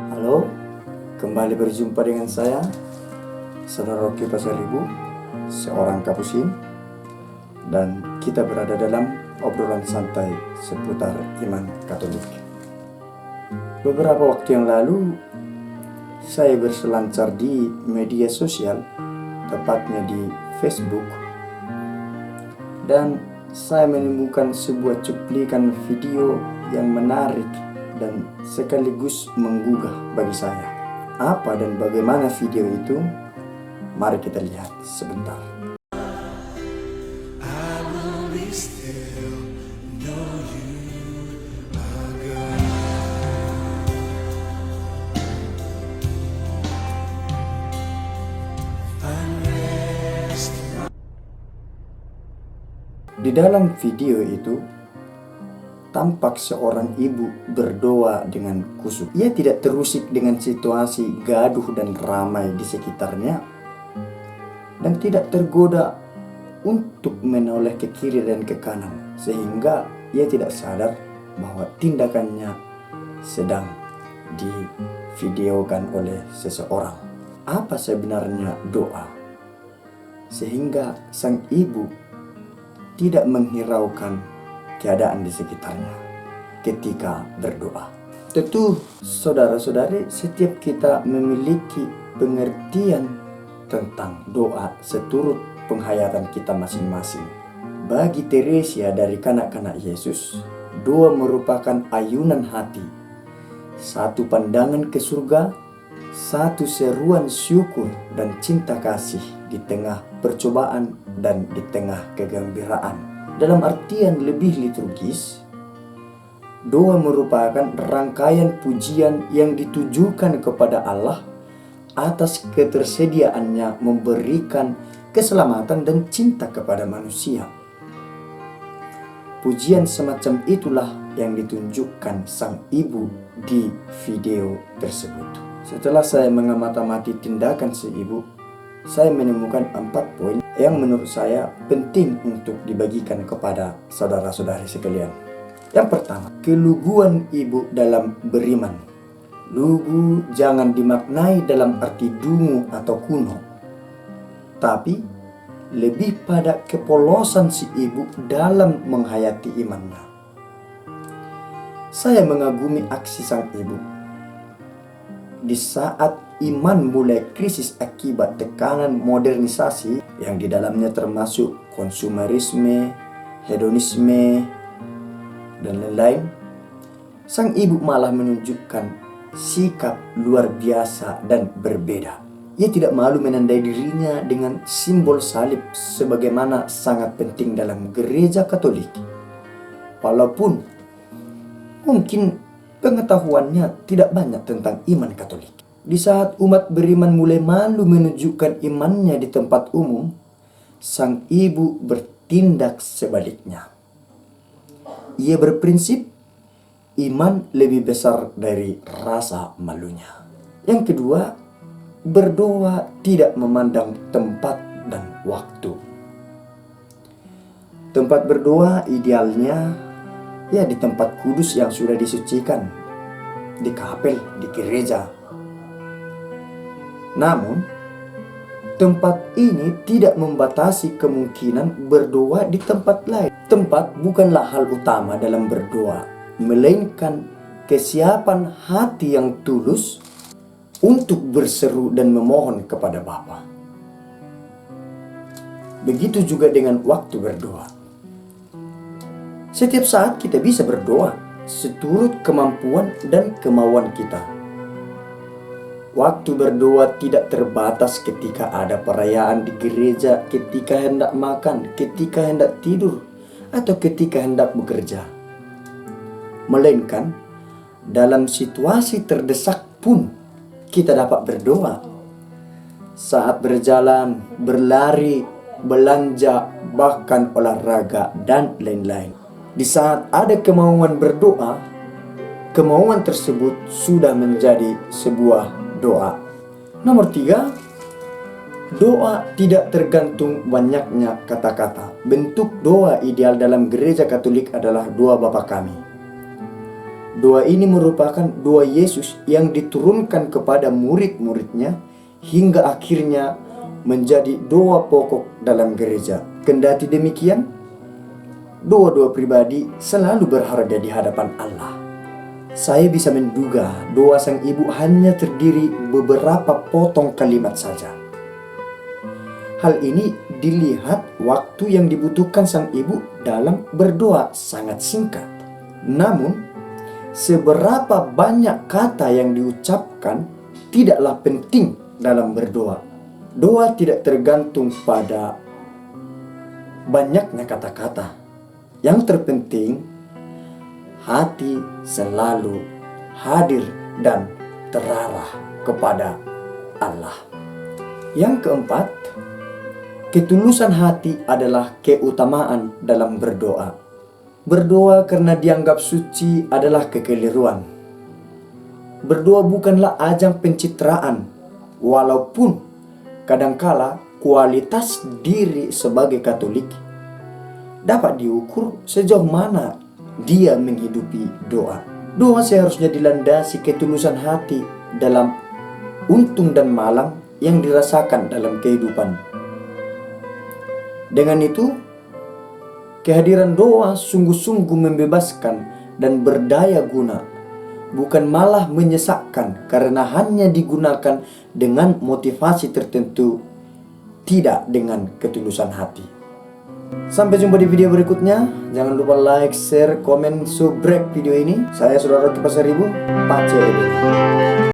Halo, kembali berjumpa dengan saya, Saudara Rocky Pasaribu, seorang kapusin, dan kita berada dalam obrolan santai seputar iman Katolik. Beberapa waktu yang lalu, saya berselancar di media sosial, tepatnya di Facebook, dan saya menemukan sebuah cuplikan video yang menarik dan sekaligus menggugah bagi saya. Apa dan bagaimana video itu? Mari kita lihat sebentar. Di dalam video itu tampak seorang ibu berdoa dengan khusyuk. Ia tidak terusik dengan situasi gaduh dan ramai di sekitarnya, dan tidak tergoda untuk menoleh ke kiri dan ke kanan, sehingga ia tidak sadar bahwa tindakannya sedang divideokan oleh seseorang. Apa sebenarnya doa? Sehingga sang ibu tidak menghiraukan keadaan di sekitarnya ketika berdoa. Tentu saudara-saudari, setiap kita memiliki pengertian tentang doa seturut penghayatan kita masing-masing. Bagi Teresia dari kanak-kanak Yesus, doa merupakan ayunan hati, satu pandangan ke surga, satu seruan syukur dan cinta kasih di tengah percobaan dan di tengah kegembiraan. Dalam artian lebih liturgis, doa merupakan rangkaian pujian yang ditujukan kepada Allah atas ketersediaannya memberikan keselamatan dan cinta kepada manusia. Pujian semacam itulah yang ditunjukkan sang ibu di video tersebut. Setelah saya mengamati tindakan si ibu, saya menemukan 4 poin yang menurut saya penting untuk dibagikan kepada saudara-saudari sekalian. Yang pertama, keluguan ibu dalam beriman. Lugu jangan dimaknai dalam arti dungu atau kuno, tapi lebih pada kepolosan si ibu dalam menghayati imannya. Saya mengagumi aksi sang ibu. Di saat iman mulai krisis akibat tekanan modernisasi yang di dalamnya termasuk konsumerisme, hedonisme, dan lain-lain, sang ibu malah menunjukkan sikap luar biasa dan berbeda. Ia tidak malu menandai dirinya dengan simbol salib sebagaimana sangat penting dalam gereja Katolik. Walaupun mungkin pengetahuannya tidak banyak tentang iman Katolik. Di saat umat beriman mulai malu menunjukkan imannya di tempat umum, sang ibu bertindak sebaliknya. Ia berprinsip iman lebih besar dari rasa malunya. Yang kedua, berdoa tidak memandang tempat dan waktu. Tempat berdoa idealnya ya di tempat kudus yang sudah disucikan, di kapel, di gereja. Namun, tempat ini tidak membatasi kemungkinan berdoa di tempat lain. Tempat bukanlah hal utama dalam berdoa, melainkan kesiapan hati yang tulus untuk berseru dan memohon kepada Bapa. Begitu juga dengan waktu berdoa. Setiap saat kita bisa berdoa seturut kemampuan dan kemauan kita. Waktu berdoa tidak terbatas ketika ada perayaan di gereja, ketika hendak makan, ketika hendak tidur, atau ketika hendak bekerja. Melainkan dalam situasi terdesak pun kita dapat berdoa. Saat berjalan, berlari, belanja, bahkan olahraga, dan lain-lain. Di saat ada kemauan berdoa, kemauan tersebut sudah menjadi sebuah doa. Nomor 3, doa tidak tergantung banyaknya kata-kata. Bentuk doa ideal dalam gereja Katolik adalah doa Bapa Kami. Doa ini merupakan doa Yesus yang diturunkan kepada murid-muridnya hingga akhirnya menjadi doa pokok dalam gereja. Kendati demikian, doa-doa pribadi selalu berharga di hadapan Allah. Saya bisa menduga doa sang ibu hanya terdiri beberapa potong kalimat saja. Hal ini dilihat waktu yang dibutuhkan sang ibu dalam berdoa sangat singkat. Namun, seberapa banyak kata yang diucapkan tidaklah penting dalam berdoa. Doa tidak tergantung pada banyaknya kata-kata. Yang terpenting, hati selalu hadir dan terarah kepada Allah. Yang keempat, ketulusan hati adalah keutamaan dalam berdoa. Berdoa karena dianggap suci adalah kekeliruan. Berdoa bukanlah ajang pencitraan, walaupun kadangkala kualitas diri sebagai Katolik dapat diukur sejauh mana dia menghidupi doa. Doa seharusnya dilandasi ketulusan hati dalam untung dan malang yang dirasakan dalam kehidupan. Dengan itu, kehadiran doa sungguh-sungguh membebaskan dan berdaya guna, bukan malah menyesakkan karena hanya digunakan dengan motivasi tertentu, tidak dengan ketulusan hati. Sampai jumpa di video berikutnya. Jangan lupa like, share, komen, subscribe video ini. Saya Saudara Rocky Pasaribu, Pace.